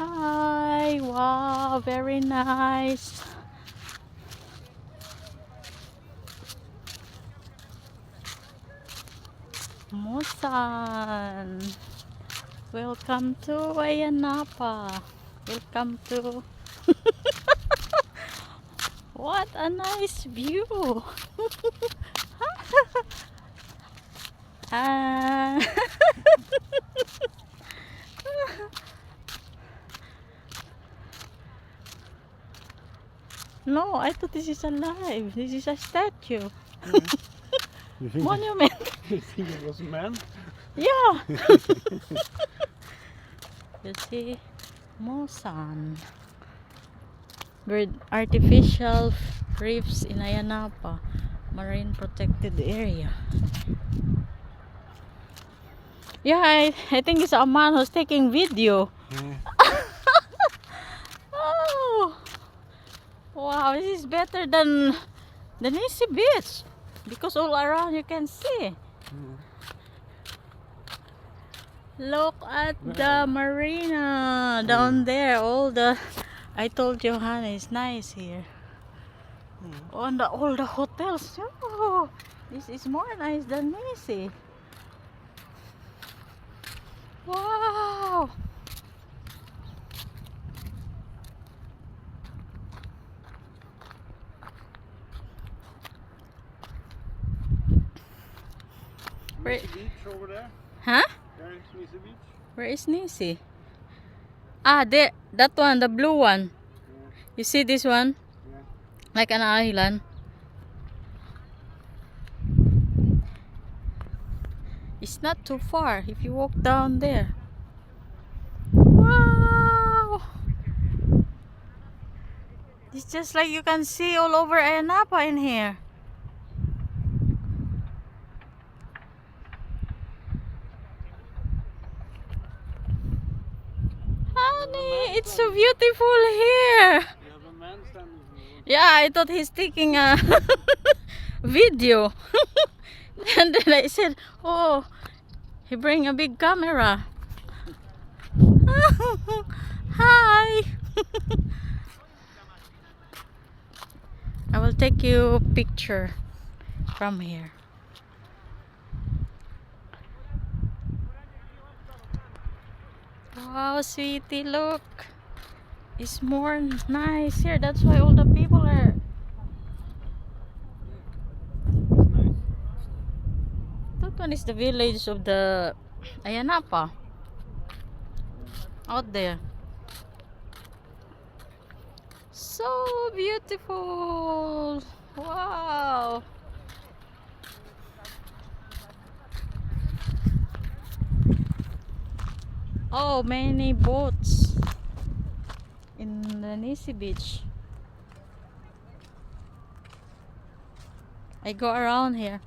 Hi, wow, very nice. Musan. Welcome to Ayanapa. Welcome to what a nice view. Ah. No, I thought this is alive. This is a statue. You think, Monument. you think it was a man? Yeah. You see, Musan. Bird artificial reefs in Ayanapa, marine protected area. Yeah, I think it's a man who's taking video. Yeah. Oh, wow, this is better than the Nisi Beach because all around you can see. Look at the marina down there. All the I told Johanna it's nice here. On the all the hotels. Oh, this is more nice than Nisi. Wow. Where, Nisi Beach over there. huh? There is Nisi Beach. Where is Nisi? Ah, there. That one, the blue one. Yeah. You see this one? Yeah. Like an island. It's not too far if you walk down there. Wow! It's just like you can see all over Ayanapa in here. Honey, it's so beautiful here. You have a man standing here. Yeah, I thought he's taking a video. And then I said, oh, he bring a big camera. Hi. I will take you a picture from here. Wow, sweetie, look. It's more nice here. That's why all the people are. That one is the village of the Ayanapa. Out there. So beautiful. Wow. Oh, many boats in the Nisi Beach. I go around here.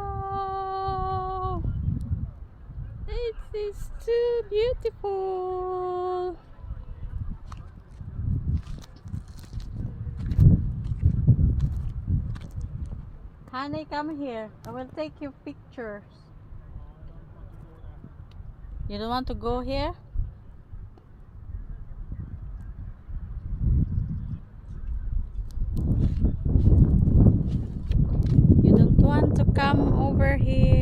Wow. It is too beautiful. Honey, come here. I will take you pictures. You don't want to go here? You don't want to come over here?